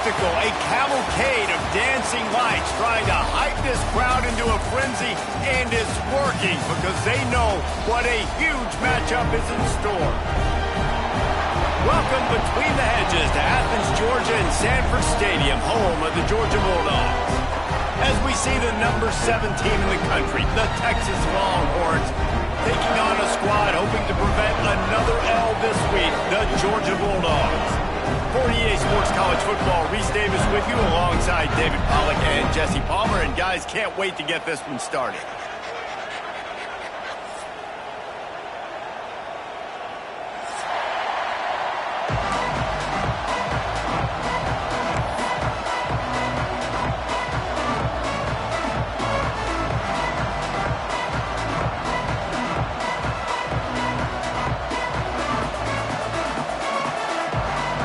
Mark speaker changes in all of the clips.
Speaker 1: spectacle, a cavalcade of dancing lights trying to hype this crowd into a frenzy, and it's working because they know what a huge matchup is in store. Welcome between the hedges to Athens, Georgia and Sanford Stadium, home of the Georgia Bulldogs. As we see the number 7 team in the country, the Texas Longhorns, taking on a squad hoping to prevent another L this week, the Georgia Bulldogs. For EA Sports College Football, Reese Davis with you alongside David Pollack and Jesse Palmer. And guys, can't wait to get this one started.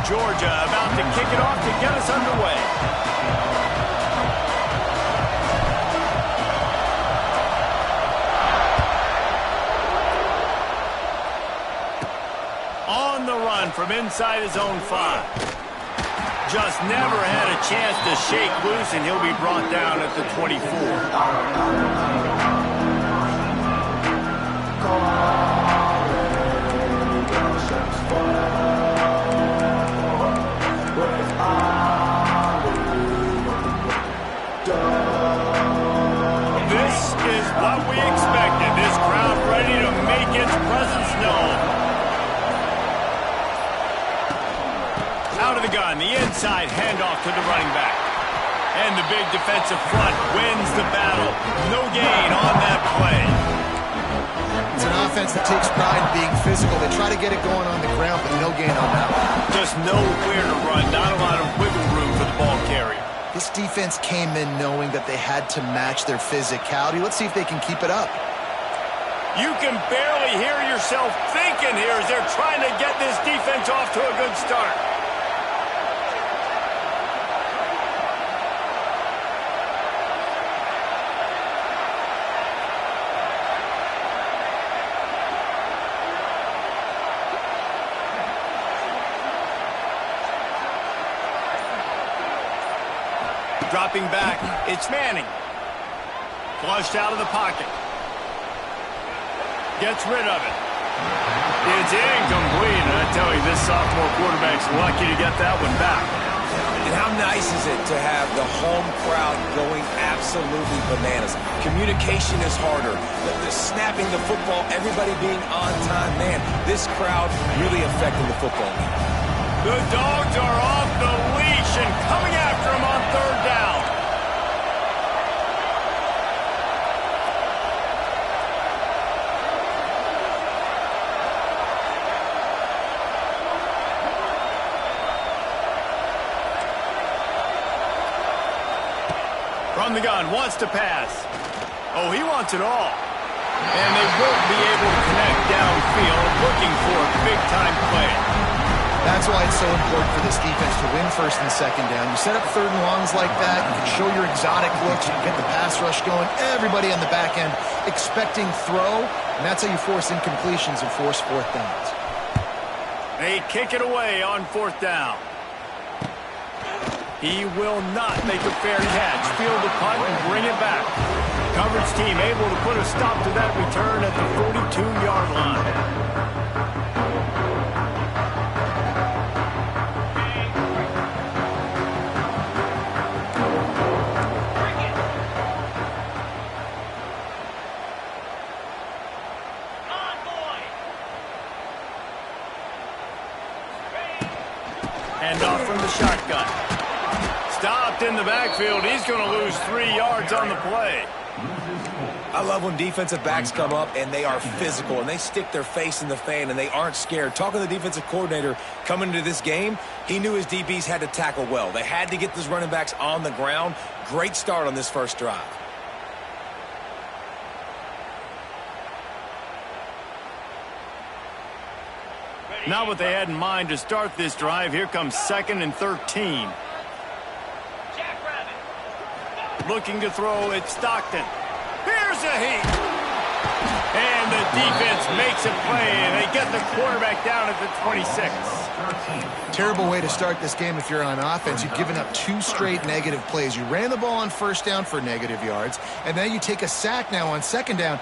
Speaker 1: Georgia about to kick it off to get us underway. On the run from inside his own 5. Just never had a chance to shake loose, and he'll be brought down at the 24. Out of the gun, the inside handoff to the running back. And the big defensive front wins the battle. No gain on that play.
Speaker 2: It's an offense that takes pride in being physical. They try to get it going on the ground, but no gain on that one.
Speaker 1: Just nowhere to run, not a lot of wiggle room for the ball carrier.
Speaker 2: This defense came in knowing that they had to match their physicality. Let's see if they can keep it up.
Speaker 1: You can barely hear yourself thinking here as they're trying to get this defense off to a good start. Dropping back, it's Manning. Flushed out of the pocket. Gets rid of it. It's incomplete, and I tell you, this sophomore quarterback's lucky to get that one back.
Speaker 3: And how nice is it to have the home crowd going absolutely bananas? Communication is harder. The snapping the football, everybody being on time. Man, this crowd really affecting the football game.
Speaker 1: The Dogs are off the leash and coming after him on 3rd down. From the gun, wants to pass. Oh, he wants it all. And they won't be able to connect downfield, looking for a big-time play.
Speaker 2: That's why it's so important for this defense to win 1st and 2nd down. You set up 3rd and longs like that, you can show your exotic looks, you can get the pass rush going, everybody on the back end expecting throw, and that's how you force incompletions and force 4th downs.
Speaker 1: They kick it away on 4th down. He will not make a fair catch. Field the punt and bring it back. Coverage team able to put a stop to that return at the 42-yard line. Hand off from the shotgun. Stopped in the backfield. He's going to lose 3 yards on the play.
Speaker 3: I love when defensive backs come up and they are physical and they stick their face in the fan and they aren't scared. Talking to the defensive coordinator coming into this game, he knew his DBs had to tackle well. They had to get those running backs on the ground. Great start on this first drive.
Speaker 1: Not what they had in mind to start this drive. Here comes 2nd and 13. Looking to throw, it's Stockton. Here's a heat. And the defense makes a play, and they get the quarterback down at the 26.
Speaker 2: Terrible way to start this game if you're on offense. You've given up 2 straight negative plays. You ran the ball on first down for negative yards, and then you take a sack now on second down.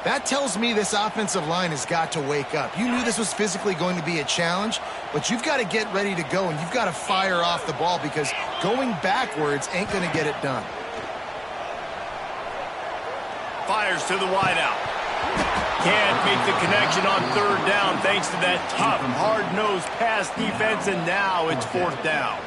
Speaker 2: That tells me this offensive line has got to wake up. You knew this was physically going to be a challenge, but you've got to get ready to go, and you've got to fire off the ball because going backwards ain't going to get it done.
Speaker 1: Fires to the wideout. Can't make the connection on third down thanks to that tough, hard-nosed pass defense, and now it's fourth down.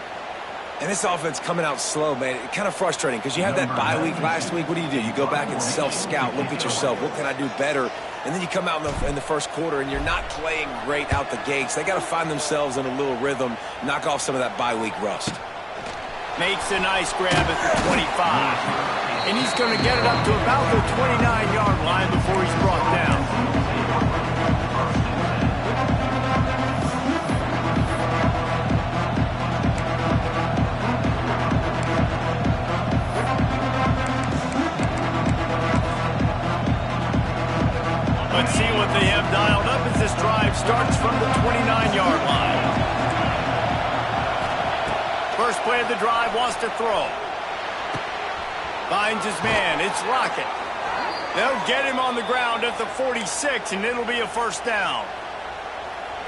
Speaker 3: And this offense coming out slow, man. It's kind of frustrating because you had that bye week last week. What do? You go back and self-scout, look at yourself. What can I do better? And then you come out in the first quarter, and you're not playing great out the gates. They got to find themselves in a little rhythm, knock off some of that bye week rust.
Speaker 1: Makes a nice grab at the 25. And he's going to get it up to about the 29-yard line before he's brought down. Let's see what they have dialed up as this drive starts from the 29-yard line. First play of the drive, wants to throw. Finds his man. It's Lockett. They'll get him on the ground at the 46, and it'll be a first down.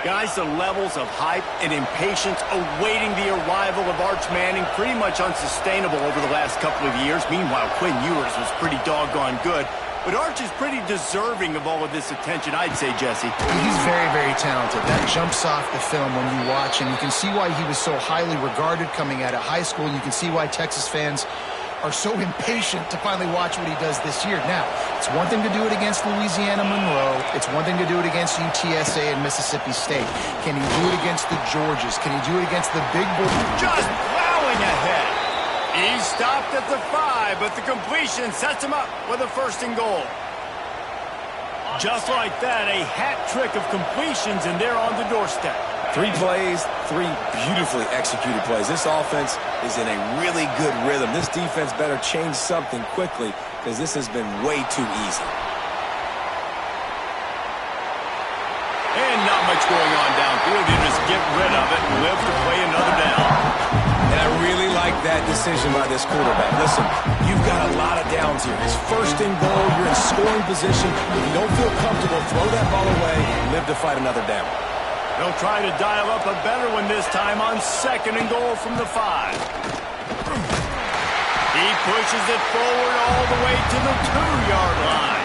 Speaker 1: Guys, the levels of hype and impatience awaiting the arrival of Arch Manning pretty much unsustainable over the last couple of years. Meanwhile, Quinn Ewers was pretty doggone good. But Arch is pretty deserving of all of this attention, I'd say, Jesse.
Speaker 2: He's very, very talented. That jumps off the film when you watch, and you can see why he was so highly regarded coming out of high school. You can see why Texas fans are so impatient to finally watch what he does this year. Now, it's one thing to do it against Louisiana Monroe. It's one thing to do it against UTSA and Mississippi State. Can he do it against the Georgias? Can he do it against the big boys?
Speaker 1: Just plowing ahead. He stopped at the 5, but the completion sets him up with a first and goal. Just like that, a hat trick of completions, and they're on the doorstep.
Speaker 3: 3 plays, 3 beautifully executed plays. This offense is in a really good rhythm. This defense better change something quickly because this has been way too easy.
Speaker 1: And not much going on downfield. You just get rid of it and live to play another down.
Speaker 3: And I really like that decision by this quarterback. Listen, you've got a lot of downs here. It's first and goal. You're in scoring position. If you don't feel comfortable, throw that ball away and live to fight another down.
Speaker 1: They'll try to dial up a better one this time on second and goal from the 5. He pushes it forward all the way to the 2-yard line.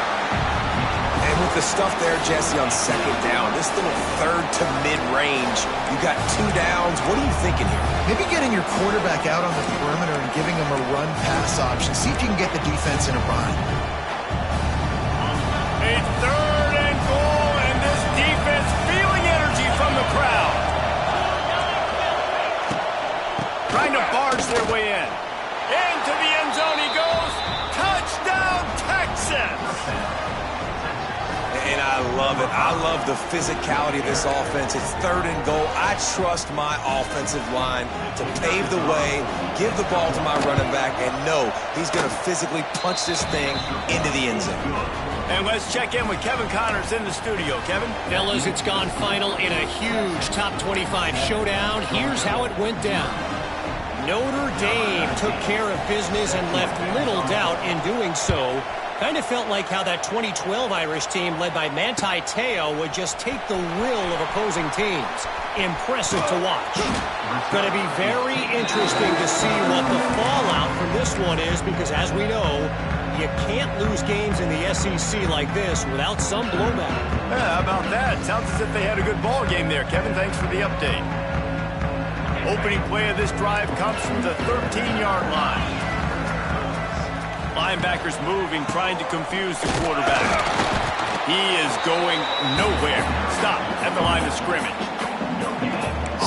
Speaker 3: And with the stuff there, Jesse, on second down, this little third to mid-range, you got 2 downs. What are you thinking here?
Speaker 2: Maybe getting your quarterback out on the perimeter and giving him a run-pass option. See if you can get the defense in a bind.
Speaker 1: A third and goal, and this defense feeling energy from the crowd. Trying to barge their way in. Into the end zone he goes. Touchdown, Texas!
Speaker 3: And I love it. I love the physicality of this offense. It's third and goal. I trust my offensive line to pave the way, give the ball to my running back, and know he's going to physically punch this thing into the end zone.
Speaker 1: And let's check in with Kevin Connors in the studio. Kevin?
Speaker 4: Fellas, it's gone final in a huge top 25 showdown. Here's how it went down. Notre Dame took care of business and left little doubt in doing so. Kind of felt like how that 2012 Irish team led by Manti Te'o would just take the will of opposing teams. Impressive to watch. Going to be very interesting to see what the fallout from this one is because, as we know, you can't lose games in the SEC like this without some blowback.
Speaker 1: Yeah, how about that? Sounds as if they had a good ball game there. Kevin, thanks for the update. Opening play of this drive comes from the 13-yard line. Linebackers moving, trying to confuse the quarterback. He is going nowhere. Stop at the line of scrimmage.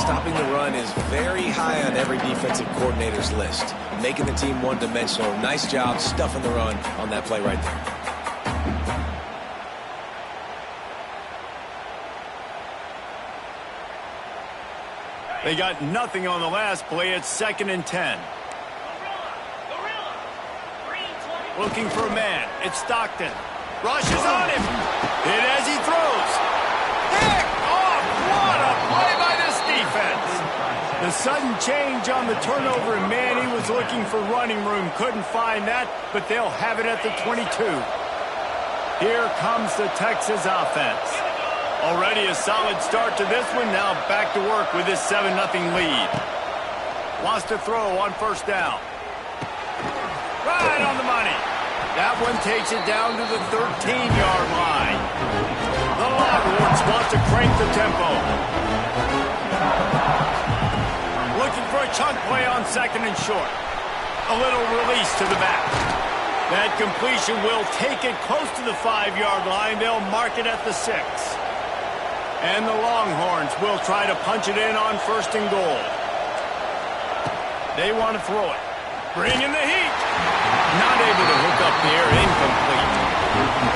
Speaker 3: Stopping the run is very high on every defensive coordinator's list. Making the team one-dimensional. Nice job stuffing the run on that play right there.
Speaker 1: They got nothing on the last play. It's 2nd and 10. Looking for a man. It's Stockton. Rushes on him. Hit as he throws. Pick off. What a play by this defense. The sudden change on the turnover, and man, he was looking for running room. Couldn't find that, but they'll have it at the 22. Here comes the Texas offense. Already a solid start to this one. Now back to work with this 7-0 lead. Wants to throw on first down. Right on the money. That one takes it down to the 13-yard line. The Longhorns want to crank the tempo. Looking for a chunk play on second and short. A little release to the back. That completion will take it close to the 5-yard line. They'll mark it at the 6. And the Longhorns will try to punch it in on first and goal. They want to throw it. Bring in the heat. Not able to hook up there. Incomplete.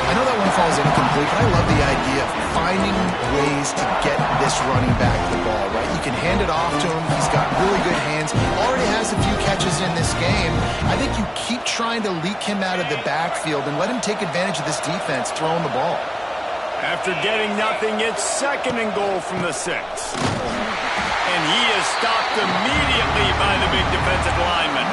Speaker 2: I know that one falls incomplete, but I love the idea of finding ways to get this running back the ball, right? You can hand it off to him. He's got really good hands. Already has a few catches in this game. I think you keep trying to leak him out of the backfield and let him take advantage of this defense throwing the ball.
Speaker 1: After getting nothing, it's second and goal from the 6. And he is stopped immediately by the big defensive lineman.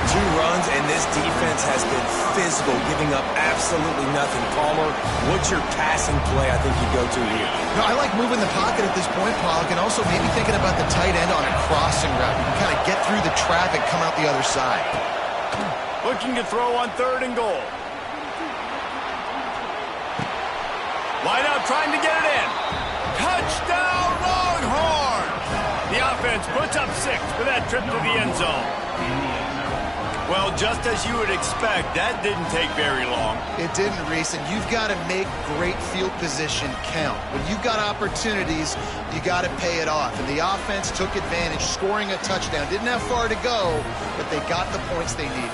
Speaker 3: 2 runs, and this defense has been physical, giving up absolutely nothing. Palmer, what's your passing play I think you go to here?
Speaker 2: No, I like moving the pocket at this point, Pollock, and also maybe thinking about the tight end on a crossing route. You can kind of get through the traffic, come out the other side.
Speaker 1: Looking to throw on third and goal. Wide out trying to get it in. Touchdown, Longhorns! The offense puts up 6 for that trip to the end zone. Well, just as you would expect, that didn't take very long.
Speaker 2: It didn't, Reese, and you've got to make great field position count. When you've got opportunities, you got to pay it off. And the offense took advantage, scoring a touchdown. Didn't have far to go, but they got the points they needed.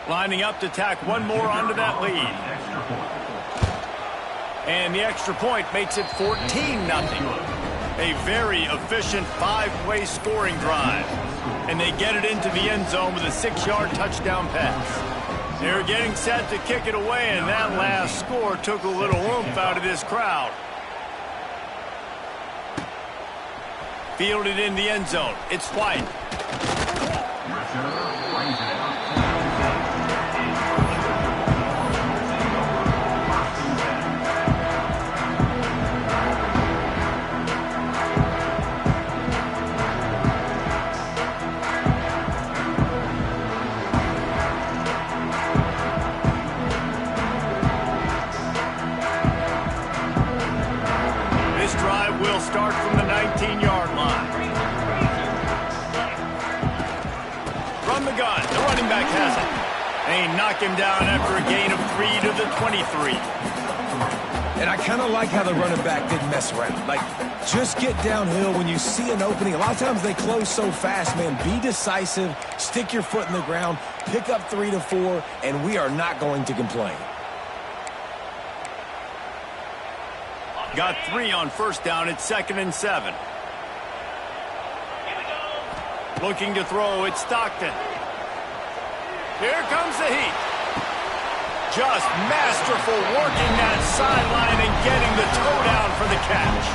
Speaker 1: Lining up to tack one more onto that lead. And the extra point makes it 14-0. A very efficient 5-play scoring drive. And they get it into the end zone with a 6-yard touchdown pass. They're getting set to kick it away, and that last score took a little oomph out of this crowd. Fielded in the end zone. It's White. Start from the 19-yard line. From the gun, the running back has it. They knock him down after a gain of 3 to the 23.
Speaker 3: And I kind of like how the running back didn't mess around. Like, just get downhill when you see an opening. A lot of times they close so fast, man. Be decisive, stick your foot in the ground, pick up 3 to 4, and we are not going to complain.
Speaker 1: Got 3 on first down. It's 2nd and 7. Looking to throw. It's Stockton. Here comes the heat. Just masterful working that sideline and getting the toe down for the catch.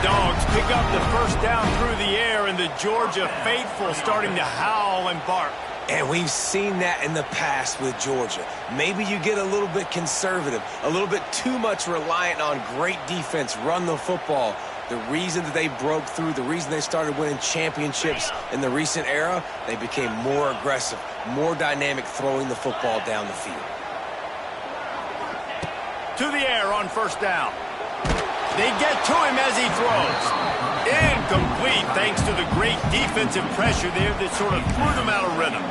Speaker 1: The Dogs pick up the first down through the air, and the Georgia faithful starting to howl and bark.
Speaker 3: And we've seen that in the past with Georgia. Maybe you get a little bit conservative, a little bit too much reliant on great defense, run the football. The reason that they broke through, the reason they started winning championships in the recent era, they became more aggressive, more dynamic throwing the football down the field.
Speaker 1: To the air on first down. They get to him as he throws. Incomplete thanks to the great defensive pressure there that sort of threw them out of rhythm.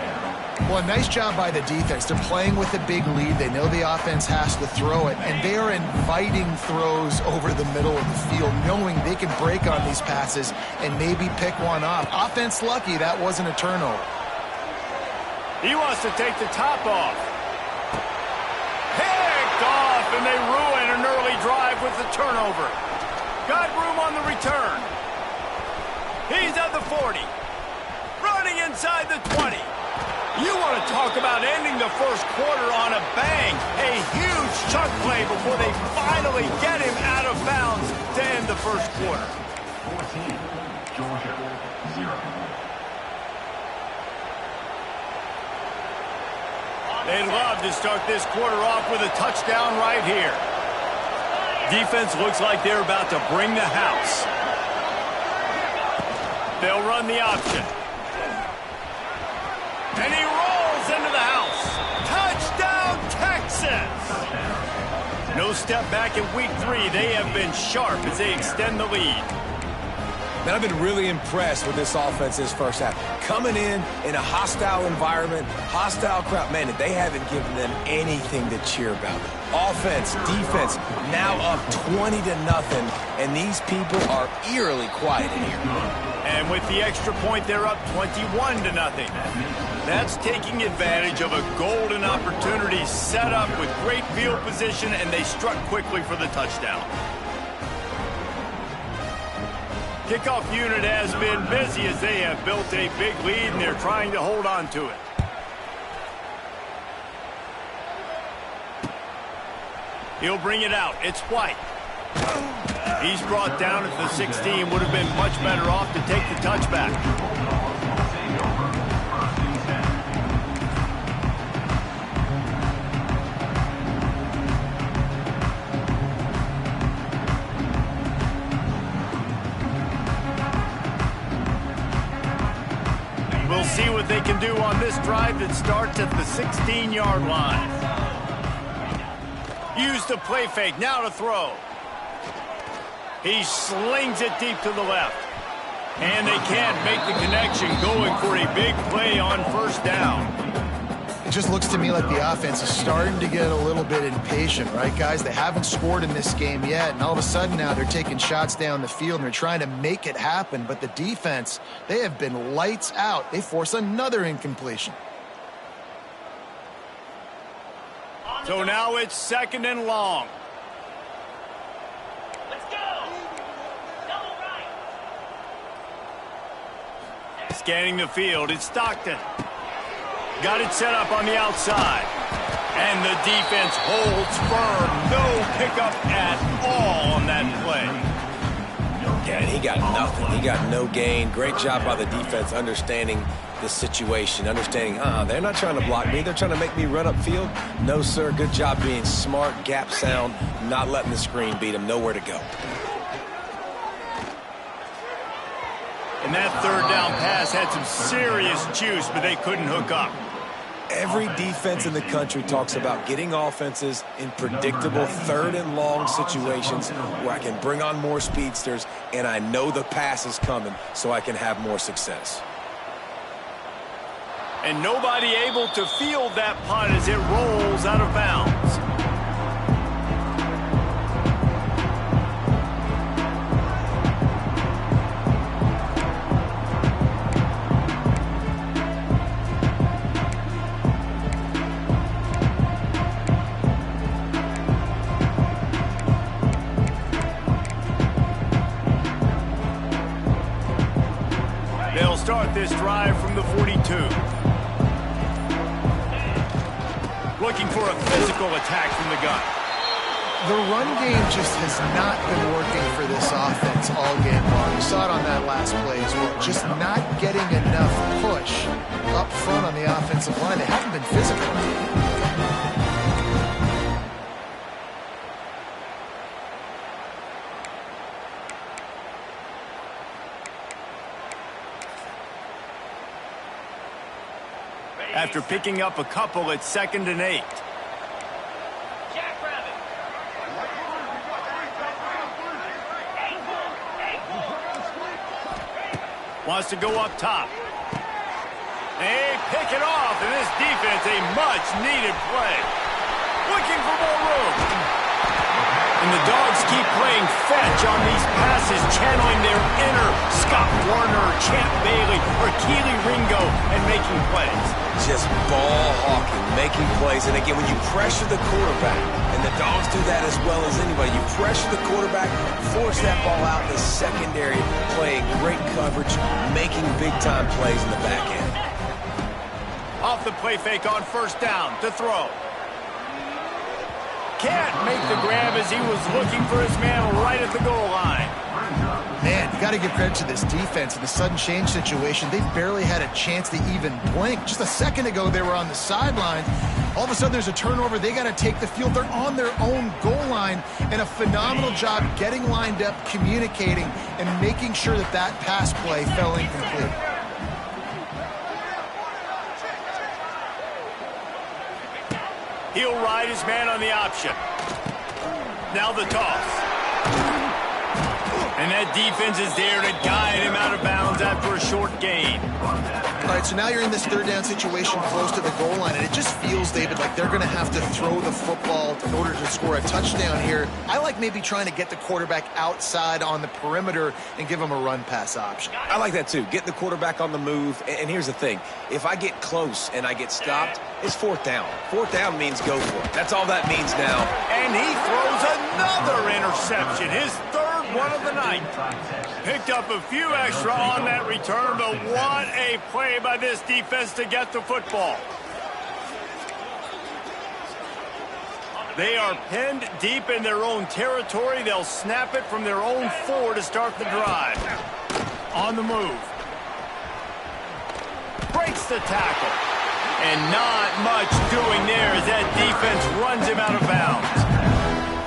Speaker 2: Well, nice job by the defense. They're playing with a big lead. They know the offense has to throw it, and they are inviting throws over the middle of the field, knowing they can break on these passes and maybe pick one off. Offense lucky that wasn't a turnover.
Speaker 1: He wants to take the top off. Picked off, and they ruin an early drive with the turnover. Got room on the return. He's at the 40. Running inside the 20. You want to talk about ending the first quarter on a bang. A huge chunk play before they finally get him out of bounds to end the first quarter.
Speaker 5: 14, Georgia, 0.
Speaker 1: They'd love to start this quarter off with a touchdown right here. Defense looks like they're about to bring the house. They'll run the option. And he rolls into the house. Touchdown, Texas! No step back in week 3. They have been sharp as they extend the lead.
Speaker 3: Man, I've been really impressed with this offense this first half. Coming in a hostile environment, hostile crowd, man, they haven't given them anything to cheer about. Offense, defense, now up 20-0, and these people are eerily quiet in here.
Speaker 1: And with the extra point, they're up 21-0. That's taking advantage of a golden opportunity set up with great field position, and they struck quickly for the touchdown. Kickoff unit has been busy as they have built a big lead, and they're trying to hold on to it. He'll bring it out. It's White. He's brought down at the 16. Would have been much better off to take the touchback. We'll see what they can do on this drive that starts at the 16-yard line. Use the play fake, now to throw. He slings it deep to the left. And they can't make the connection, going for a big play on first down.
Speaker 2: It just looks to me like the offense is starting to get a little bit impatient, right, guys? They haven't scored in this game yet, and all of a sudden now they're taking shots down the field and they're trying to make it happen. But the defense, they have been lights out. They force another incompletion.
Speaker 1: So now it's 2nd and long.
Speaker 6: Let's go. Double right.
Speaker 1: Scanning the field, it's Stockton. Got it set up on the outside. And the defense holds firm. No pickup at all on that play.
Speaker 3: Yeah, and he got nothing. He got no gain. Great job by the defense understanding the situation, understanding, they're not trying to block me. They're trying to make me run upfield. No, sir. Good job being smart, gap sound, not letting the screen beat him. Nowhere to go.
Speaker 1: And that 3rd down pass had some serious juice, but they couldn't hook up.
Speaker 3: Every defense in the country talks about getting offenses in predictable 3rd and long situations where I can bring on more speedsters and I know the pass is coming so I can have more success.
Speaker 1: And nobody able to field that punt as it rolls out of bounds. They'll start this drive from the 42. Looking for a physical attack from the gun.
Speaker 2: The run game just has not been working for this offense all game long. We saw it on that last play as well. Just not getting enough push up front on the offensive line. They haven't been physical.
Speaker 1: After picking up a couple, it's 2nd and 8.
Speaker 6: Jackrabbit.
Speaker 1: Wants to go up top. They pick it off, and this defense, a much-needed play. Looking for more room. And the Dogs keep playing fetch on these passes, channeling their inner Scott Warner, Champ Bailey, or Keely Ringo, and making plays.
Speaker 3: Just ball hawking, making plays. And again, when you pressure the quarterback, and the Dogs do that as well as anybody, you pressure the quarterback, force that ball out in the secondary, playing great coverage, making big-time plays in the back end.
Speaker 1: Off the play fake on first down to throw. Can't make the grab as he was looking for his man right at the goal line.
Speaker 2: Man, you got to give credit to this defense in the sudden change situation. They've barely had a chance to even blink. Just a second ago, they were on the sideline. All of a sudden, there's a turnover. They got to take the field. They're on their own goal line, and a phenomenal job getting lined up, communicating, and making sure that that pass play fell incomplete.
Speaker 1: He'll ride his man on the option. Now the toss. And that defense is there to guide him out of bounds after a short gain.
Speaker 2: All right, so now you're in this third down situation close to the goal line, and it just feels, David, like they're going to have to throw the football in order to score a touchdown here. I like maybe trying to get the quarterback outside on the perimeter and give him a run-pass option.
Speaker 3: I like that, too. Get the quarterback on the move. And here's the thing. If I get close and I get stopped, it's fourth down. Fourth down means go for it. That's all that means now.
Speaker 1: And he throws another interception. His third one of the night. Picked up a few extra on that return, but what a play by this defense to get the football. They are pinned deep in their own territory. They'll snap it from their own 4 to start the drive. On the move. Breaks the tackle. And not much doing there as that defense runs him out of bounds.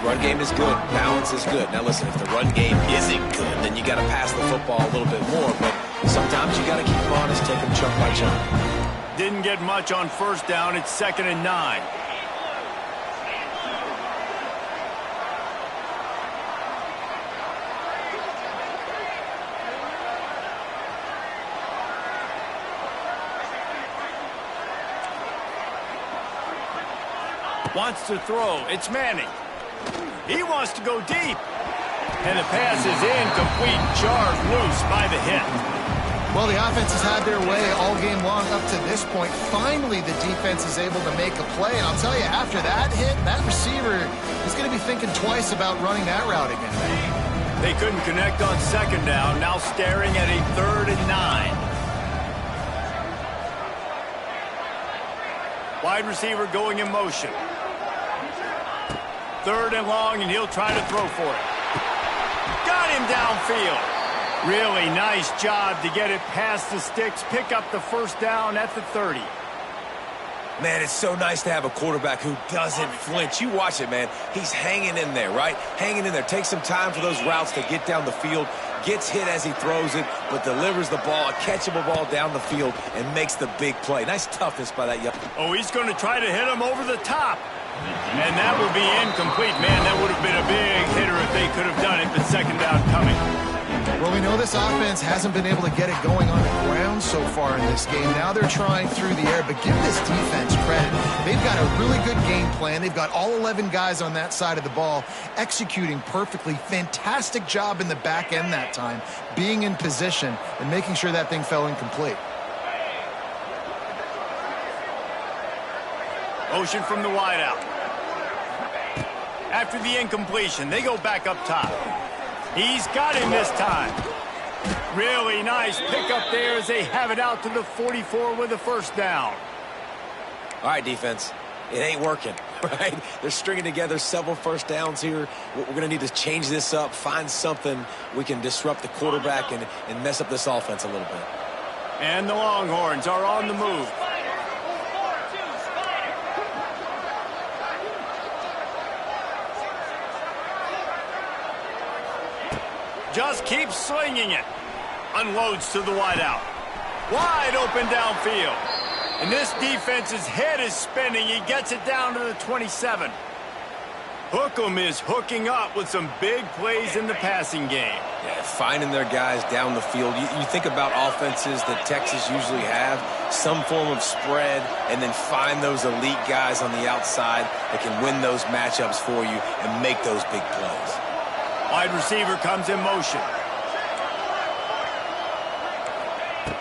Speaker 3: Run game is good. Balance is good. Now, listen, if the run game isn't good, then you got to pass the football a little bit more. But sometimes you got to keep them honest, take them chunk by chunk.
Speaker 1: Didn't get much on first down. It's 2nd and 9. Wants to throw. It's Manning. He wants to go deep. And the pass is incomplete. Jarred loose by the hit.
Speaker 2: Well, the offense has had their way all game long up to this point. Finally, the defense is able to make a play. And I'll tell you, after that hit, that receiver is going to be thinking twice about running that route again.
Speaker 1: They couldn't connect on 2nd down. Now staring at a 3rd and 9. Wide receiver going in motion. 3rd and long, and he'll try to throw for it. Got him downfield. Really nice job to get it past the sticks, pick up the first down at the 30.
Speaker 3: Man, it's so nice to have a quarterback who doesn't flinch. You watch it, man. He's hanging in there, right? Hanging in there. Takes some time for those routes to get down the field. Gets hit as he throws it, but delivers the ball, a catchable ball down the field, and makes the big play. Nice toughness by that young.
Speaker 1: Oh, he's going to try to hit him over the top. And that will be incomplete. Man, that would have been a big hitter if they could have done it, but 2nd down coming.
Speaker 2: Well, we know this offense hasn't been able to get it going on the ground so far in this game. Now they're trying through the air, but give this defense credit. They've got a really good game plan. They've got all 11 guys on that side of the ball executing perfectly. Fantastic job in the back end that time, being in position and making sure that thing fell incomplete.
Speaker 1: Motion from the wideout. After the incompletion, they go back up top. He's got him this time. Really nice pickup there as they have it out to the 44 with the first down.
Speaker 3: All right, defense. It ain't working, right? They're stringing together several first downs here. We're going to need to change this up, find something we can disrupt the quarterback and mess up this offense a little bit.
Speaker 1: And the Longhorns are on the move. Just keeps slinging it. Unloads to the wideout. Wide open downfield. And this defense's head is spinning. He gets it down to the 27. Hookem is hooking up with some big plays in the passing game.
Speaker 3: Yeah, finding their guys down the field. You think about offenses that Texas usually have, some form of spread, and then find those elite guys on the outside that can win those matchups for you and make those big plays.
Speaker 1: Wide receiver comes in motion.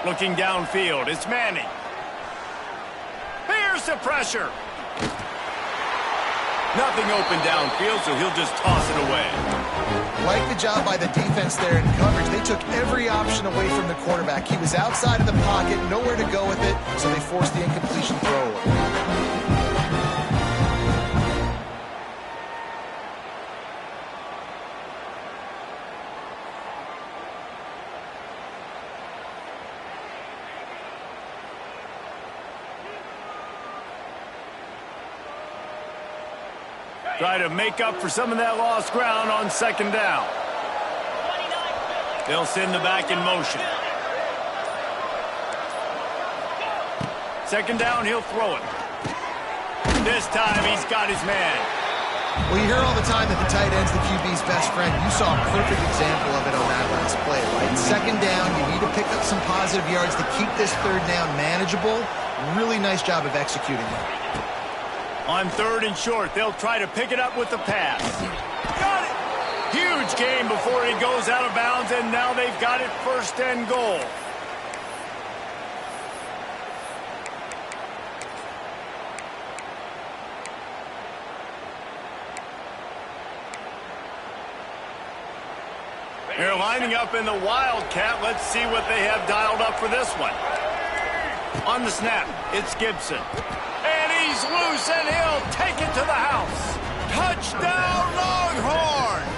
Speaker 1: Looking downfield, it's Manning. Here's the pressure. Nothing open downfield, so he'll just toss it away.
Speaker 2: Like the job by the defense there in coverage. They took every option away from the quarterback. He was outside of the pocket, nowhere to go with it, so they forced the incompletion throw away.
Speaker 1: Try to make up for some of that lost ground on second down. They'll send the back in motion. Second down, he'll throw it. This time he's got his man.
Speaker 2: Well, you hear all the time that the tight end's the QB's best friend. You saw a perfect example of it on that last play, right? Second down, you need to pick up some positive yards to keep this third down manageable. Really nice job of executing that.
Speaker 1: On third and short, they'll try to pick it up with the pass. Got it! Huge gain before he goes out of bounds, and now they've got it first and goal. They're lining up in the Wildcat. Let's see what they have dialed up for this one. On the snap, it's Gibson. And he's loose, and he'll take it to the house. Touchdown, Longhorns!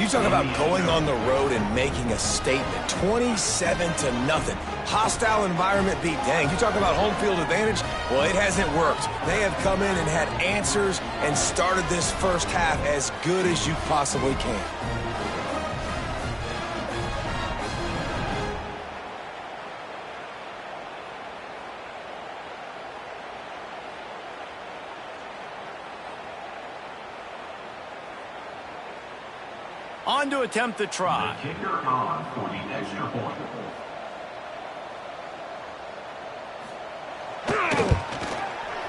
Speaker 3: You talk about going on the road and making a statement. 27-0. Hostile environment beat dang. You talk about home field advantage? Well, it hasn't worked. They have come in and had answers and started this first half as good as you possibly can.
Speaker 1: On to attempt the try.
Speaker 5: The kicker on for the extra point.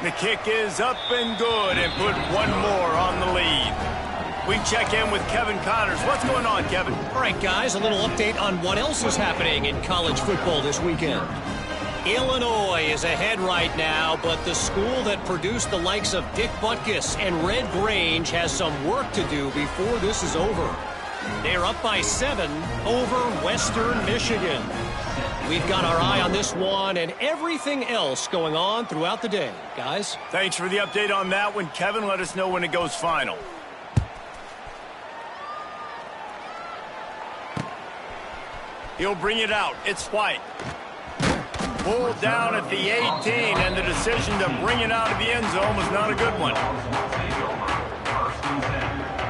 Speaker 1: The kick is up and good and put one more on the lead. We check in with Kevin Connors. What's going on, Kevin?
Speaker 4: All right, guys, a little update on what else is happening in college football this weekend. Illinois is ahead right now, but the school that produced the likes of Dick Butkus and Red Grange has some work to do before this is over. They're up by 7 over Western Michigan. We've got our eye on this one and everything else going on throughout the day. Guys?
Speaker 1: Thanks for the update on that one, Kevin. Let us know when it goes final. He'll bring it out. It's White. Pulled down at the 18, and the decision to bring it out of the end zone was not a good one.
Speaker 5: First and 10.